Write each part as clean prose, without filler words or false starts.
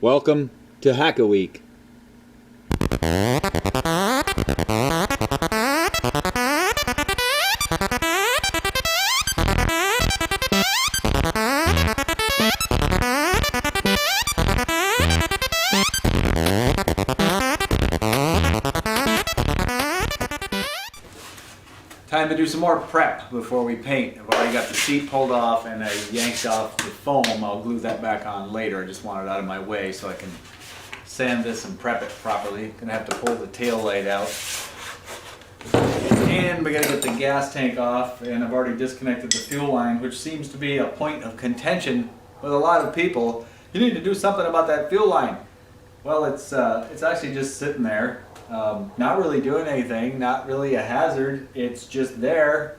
Welcome to Hack-A-Week. Time to do some more prep before we paint. I've already got the seat pulled off and I yanked off the foam. I'll glue that back on later. I just want it out of my way so I can sand this and prep it properly. Gonna have to pull the tail light out. And we gotta get the gas tank off, and I've already disconnected the fuel line, which seems to be a point of contention with a lot of people. You need to do something about that fuel line. Well, it's actually just sitting there. Not really doing anything, not really a hazard, it's just there.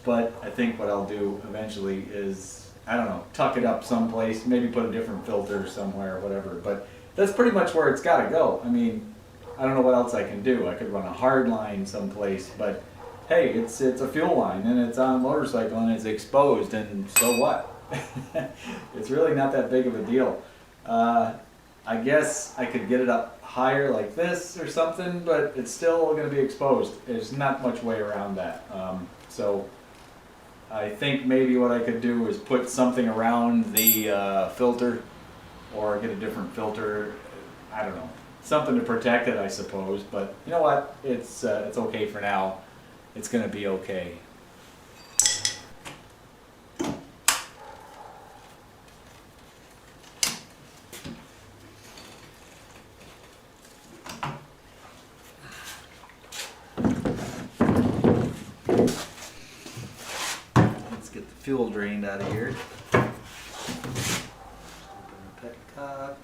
But I think what I'll do eventually is, I don't know, tuck it up someplace, maybe put a different filter somewhere or whatever. But that's pretty much where it's got to go. I mean, I don't know what else I can do. I could run a hard line someplace, but hey, it's a fuel line and it's on a motorcycle and it's exposed, and so what? It's really not that big of a deal. I guess I could get it up higher like this or something, but it's still going to be exposed. There's not much way around that. So I think maybe what I could do is put something around the filter, or get a different filter. I don't know, something to protect it, I suppose. But you know what? It's okay for now. It's going to be okay. Fuel drained out of here. Open the petcock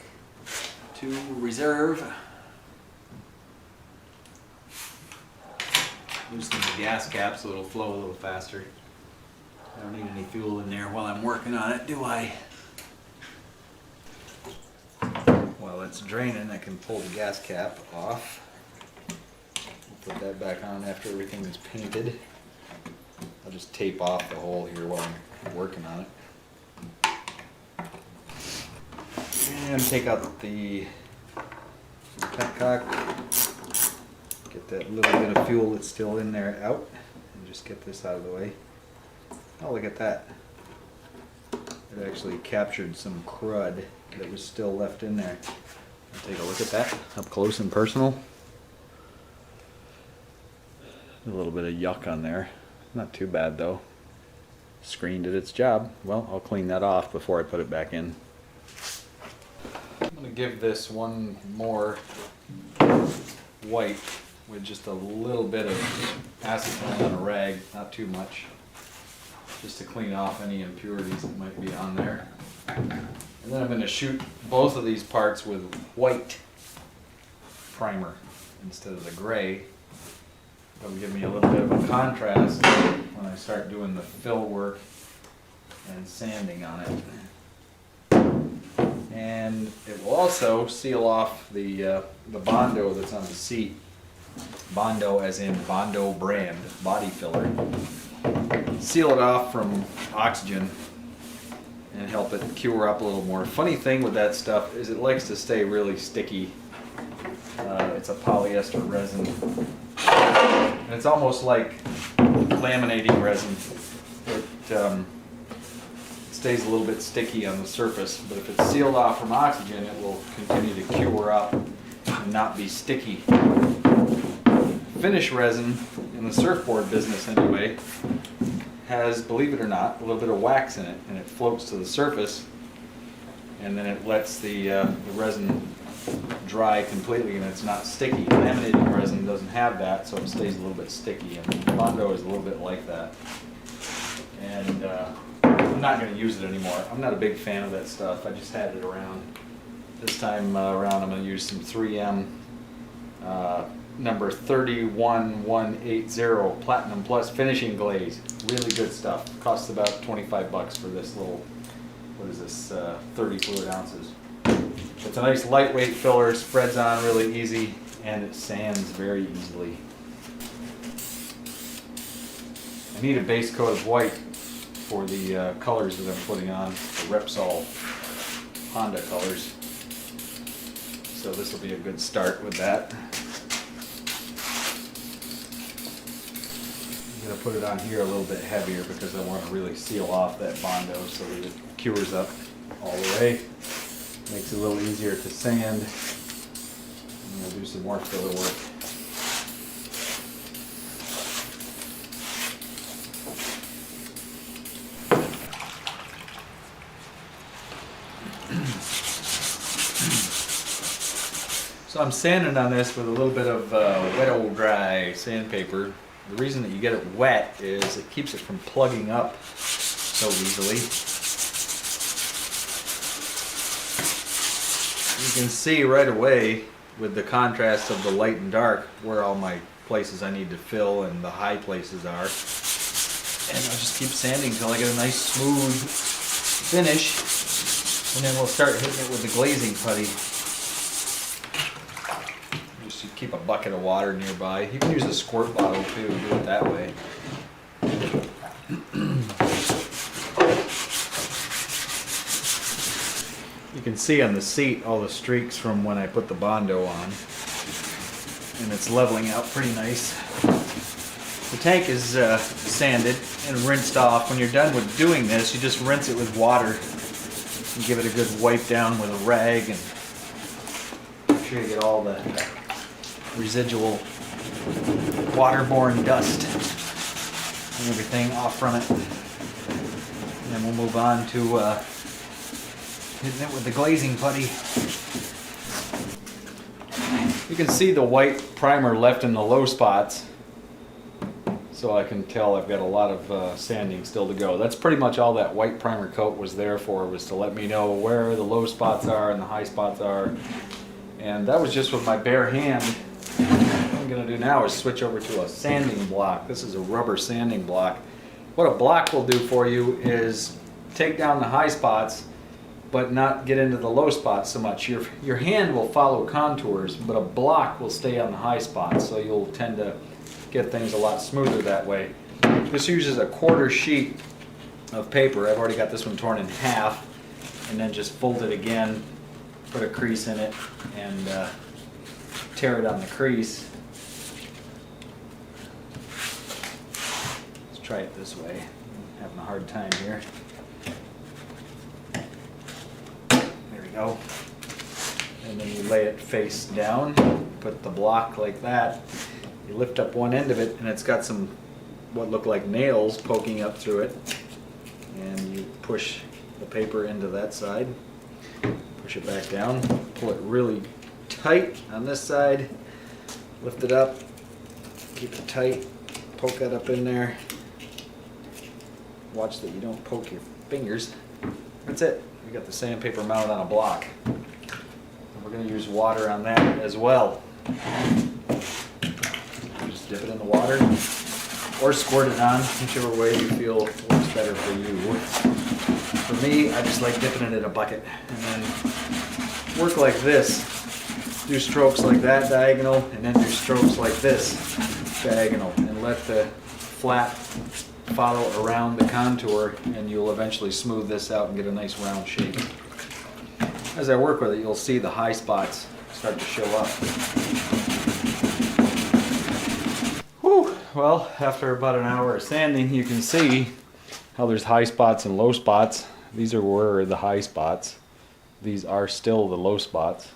to reserve. Loosen the gas cap so it'll flow a little faster. I don't need any fuel in there while I'm working on it, do I? While it's draining, I can pull the gas cap off. Put that back on after everything is painted. I'll just tape off the hole here while I'm working on it. And take out the petcock. Get that little bit of fuel that's still in there out. And just get this out of the way. Oh, look at that. It actually captured some crud that was still left in there. I'll take a look at that up close and personal. A little bit of yuck on there. Not too bad though. Screen did its job. Well, I'll clean that off before I put it back in. I'm going to give this one more wipe with just a little bit of acetone on a rag, not too much, just to clean off any impurities that might be on there. And then I'm going to shoot both of these parts with white primer instead of the gray. That'll give me a little bit of a contrast when I start doing the fill work and sanding on it. And it will also seal off the Bondo that's on the seat. Bondo as in Bondo brand body filler. Seal it off from oxygen and help it cure up a little more. Funny thing with that stuff is it likes to stay really sticky. It's a polyester resin. And it's almost like laminating resin. It stays a little bit sticky on the surface, but if it's sealed off from oxygen, it will continue to cure up and not be sticky. Finish resin, in the surfboard business anyway, has, believe it or not, a little bit of wax in it, and it floats to the surface, and then it lets the resin dry completely and it's not sticky. Laminating resin doesn't have that, so it stays a little bit sticky, and Bondo is a little bit like that. And I'm not going to use it anymore. I'm not a big fan of that stuff. I just had it around. This time around I'm going to use some 3M number 31180 Platinum Plus Finishing Glaze. Really good stuff. Costs about 25 bucks for this little, what is this, 30 fluid ounces. It's a nice lightweight filler, spreads on really easy, and it sands very easily. I need a base coat of white for the colors that I'm putting on, the Repsol Honda colors. So this will be a good start with that. I'm going to put it on here a little bit heavier because I want to really seal off that Bondo so that it cures up all the way. Makes it a little easier to sand. I'm going to do some more filler work. So I'm sanding on this with a little bit of wet old dry sandpaper. The reason that you get it wet is it keeps it from plugging up so easily. You can see right away with the contrast of the light and dark where all my places I need to fill and the high places are. And I'll just keep sanding until I get a nice smooth finish. And then we'll start hitting it with the glazing putty. Just keep a bucket of water nearby. You can use a squirt bottle too, do it that way. You can see on the seat all the streaks from when I put the Bondo on. And it's leveling out pretty nice. The tank is sanded and rinsed off. When you're done with doing this, you just rinse it with water. And give it a good wipe down with a rag and make sure you get all the residual waterborne dust and everything off from it. And then we'll move on to hitting it with the glazing putty. You can see the white primer left in the low spots, so I can tell I've got a lot of sanding still to go. That's pretty much all that white primer coat was there for, was to let me know where the low spots are and the high spots are. And that was just with my bare hand. What I'm going to do now is switch over to a sanding block. This is a rubber sanding block. What a block will do for you is take down the high spots but not get into the low spots so much. Your hand will follow contours, but a block will stay on the high spots, so you'll tend to get things a lot smoother that way. This uses a quarter sheet of paper. I've already got this one torn in half, and then just fold it again, put a crease in it, and tear it on the crease. Let's try it this way. I'm having a hard time here. There we go. And then you lay it face down, put the block like that. You lift up one end of it, and it's got some what look like nails poking up through it. And you push the paper into that side. Push it back down. Pull it really tight on this side. Lift it up. Keep it tight. Poke that up in there. Watch that you don't poke your fingers. That's it. We got the sandpaper mounted on a block. And we're going to use water on that as well. Just dip it in the water or squirt it on, whichever way you feel works better for you. For me, I just like dipping it in a bucket and then work like this. Do strokes like that diagonal and then do strokes like this diagonal and let the flat follow around the contour, and you'll eventually smooth this out and get a nice round shape. As I work with it, you'll see the high spots start to show up. Whew. Well, after about an hour of sanding, you can see how there's high spots and low spots. These were the high spots. These are still the low spots.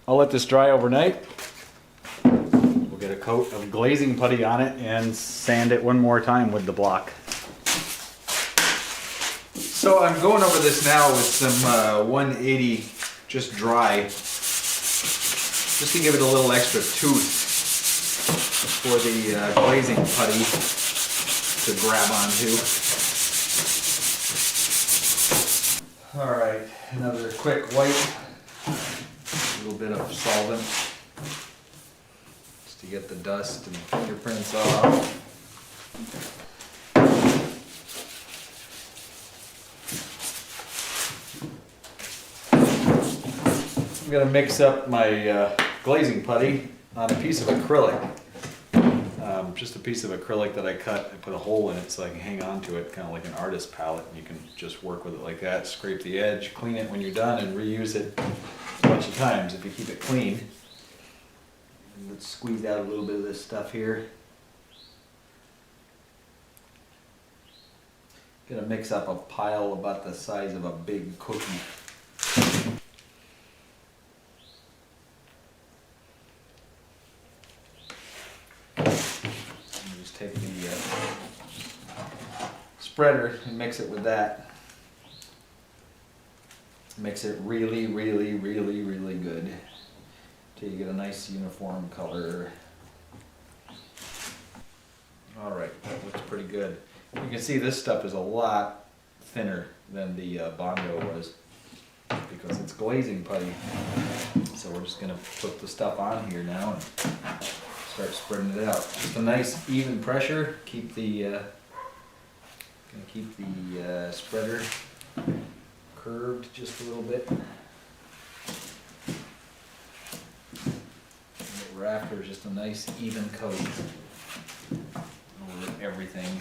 I'll let this dry overnight. We'll get a coat of glazing putty on it and sand it one more time with the block. So I'm going over this now with some 180 just dry, just to give it a little extra tooth for the glazing putty to grab onto. Alright, another quick wipe, a little bit of solvent just to get the dust and fingerprints off. I'm going to mix up my glazing putty on a piece of acrylic. Just a piece of acrylic that I cut. I put a hole in it so I can hang on to it, kind of like an artist palette. You can just work with it like that, scrape the edge, clean it when you're done, and reuse it a bunch of times if you keep it clean. And let's squeeze out a little bit of this stuff here. Gonna mix up a pile about the size of a big cookie. Just take the spreader and mix it with that. Mix it really, really, really, really good till you get a nice uniform color. All right, that looks pretty good. You can see this stuff is a lot thinner than the Bondo was because it's glazing putty. So we're just gonna put the stuff on here now and start spreading it out. Just a nice even pressure. Keep the spreader curved just a little bit. We're after just a nice even coat over everything.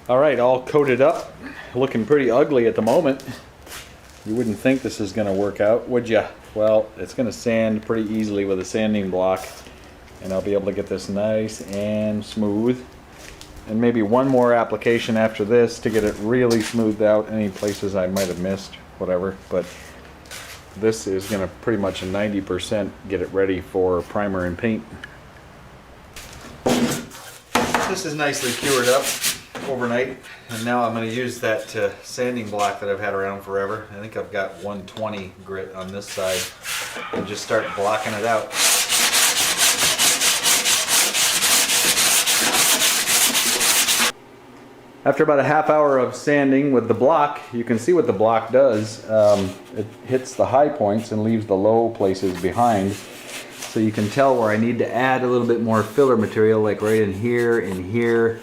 All right, all coated up, looking pretty ugly at the moment. You wouldn't think this is gonna work out, would ya? Well, it's gonna sand pretty easily with a sanding block, and I'll be able to get this nice and smooth. And maybe one more application after this to get it really smoothed out, any places I might have missed, whatever. But this is gonna pretty much a 90% get it ready for primer and paint. This is nicely cured up overnight, and now I'm going to use that sanding block that I've had around forever. I think I've got 120 grit on this side, and just start blocking it out. After about a half hour of sanding with the block, you can see what the block does. It hits the high points and leaves the low places behind. So you can tell where I need to add a little bit more filler material, like right in here,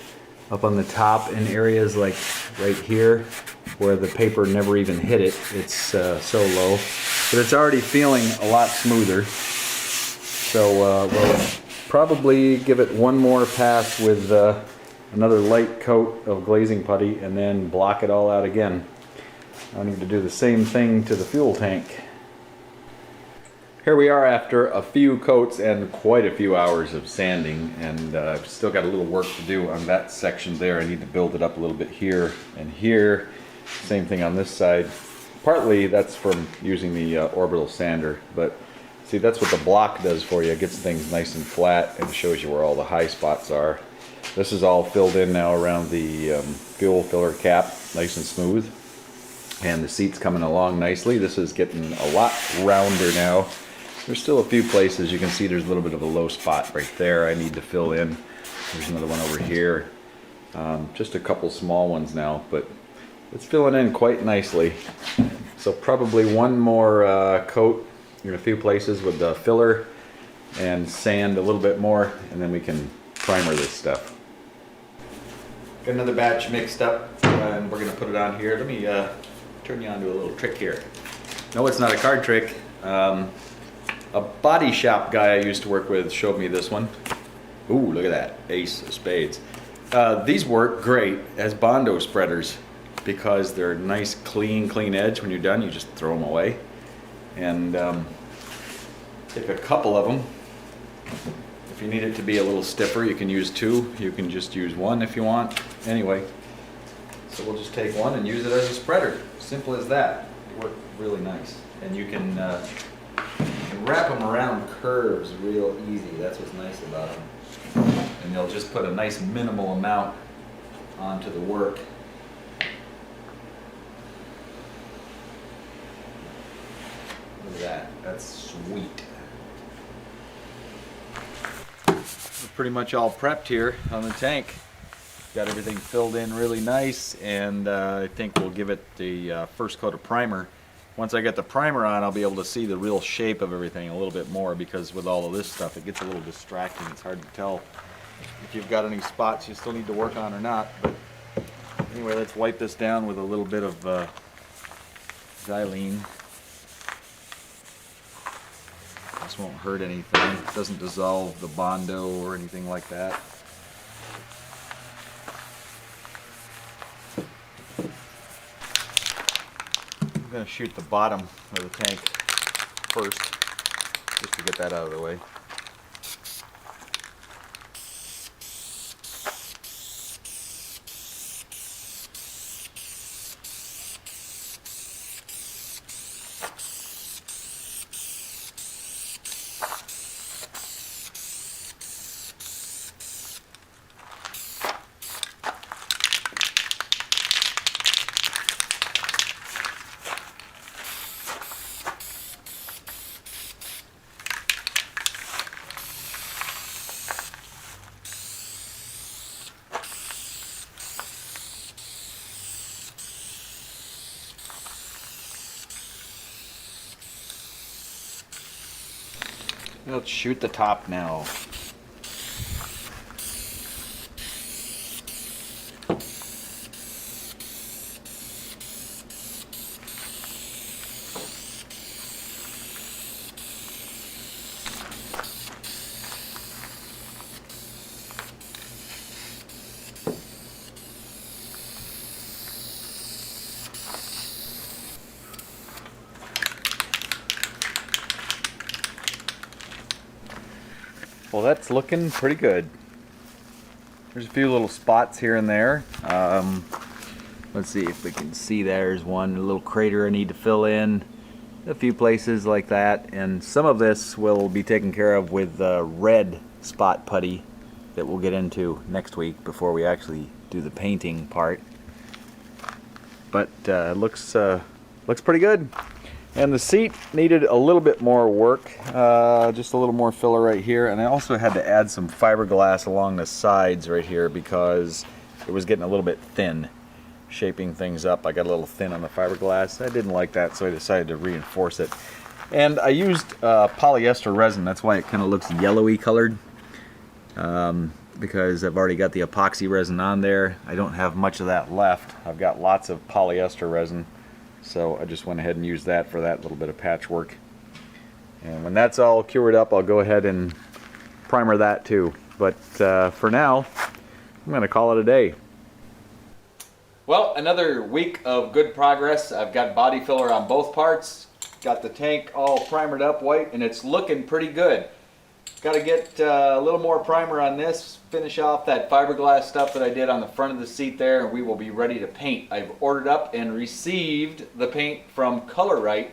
up on the top, in areas like right here where the paper never even hit it. It's so low, but it's already feeling a lot smoother. So we'll probably give it one more pass with another light coat of glazing putty and then block it all out again. I need to do the same thing to the fuel tank. Here we are after a few coats and quite a few hours of sanding, and I've still got a little work to do on that section there. I need to build it up a little bit here and here. Same thing on this side. Partly that's from using the orbital sander, but see, that's what the block does for you. It gets things nice and flat and shows you where all the high spots are. This is all filled in now around the fuel filler cap, nice and smooth. And the seat's coming along nicely. This is getting a lot rounder now. There's still a few places. You can see there's a little bit of a low spot right there I need to fill in. There's another one over here. Just a couple small ones now, but it's filling in quite nicely. So probably one more coat in a few places with the filler and sand a little bit more, and then we can primer this stuff. Got another batch mixed up, and we're gonna put it on here. Let me turn you on to a little trick here. No, it's not a card trick. A body shop guy I used to work with showed me this one. Ooh, look at that, ace of spades. These work great as Bondo spreaders because they're nice, clean edge. When you're done, you just throw them away. And take a couple of them. If you need it to be a little stiffer, you can use two. You can just use one if you want. Anyway, so we'll just take one and use it as a spreader. Simple as that. They work really nice. And you can wrap them around curves real easy. That's what's nice about them. And they'll just put a nice minimal amount onto the work. Look at that. That's sweet. We're pretty much all prepped here on the tank. Got everything filled in really nice, and I think we'll give it the first coat of primer. Once I get the primer on, I'll be able to see the real shape of everything a little bit more, because with all of this stuff it gets a little distracting. It's hard to tell if you've got any spots you still need to work on or not. But anyway, let's wipe this down with a little bit of xylene. This won't hurt anything. It doesn't dissolve the Bondo or anything like that. I'm going to shoot the bottom of the tank first, just to get that out of the way. Let's shoot the top now. Well, that's looking pretty good. There's a few little spots here and there. Let's see if we can see. There's one little crater I need to fill in. A few places like that. And some of this will be taken care of with red spot putty that we'll get into next week before we actually do the painting part. But it looks pretty good. And the seat needed a little bit more work, just a little more filler right here. And I also had to add some fiberglass along the sides right here because it was getting a little bit thin, shaping things up. I got a little thin on the fiberglass. I didn't like that, so I decided to reinforce it. And I used polyester resin. That's why it kind of looks yellowy colored, because I've already got the epoxy resin on there. I don't have much of that left. I've got lots of polyester resin. So I just went ahead and used that for that little bit of patchwork. And when that's all cured up, I'll go ahead and primer that too. But for now, I'm going to call it a day. Well, another week of good progress. I've got body filler on both parts. Got the tank all primered up white, and it's looking pretty good. Got to get a little more primer on this, finish off that fiberglass stuff that I did on the front of the seat there, and we will be ready to paint. I've ordered up and received the paint from Colorite,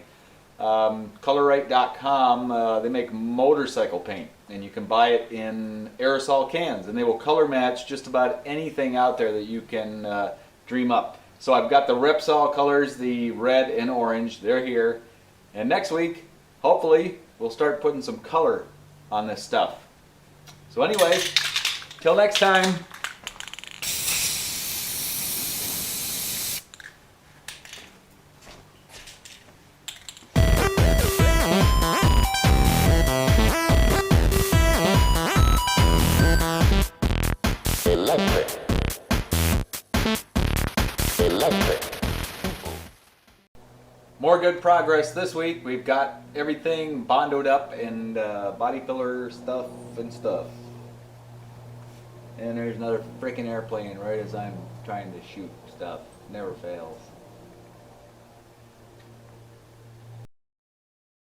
Colorite.com. They make motorcycle paint, and you can buy it in aerosol cans, and they will color match just about anything out there that you can dream up. So I've got the Repsol colors, the red and orange. They're here, and next week, hopefully, we'll start putting some color on this stuff. So anyway, till next time. More good progress this week. We've got everything bondoed up and body filler stuff and stuff. And there's another freaking airplane right as I'm trying to shoot stuff. Never fails.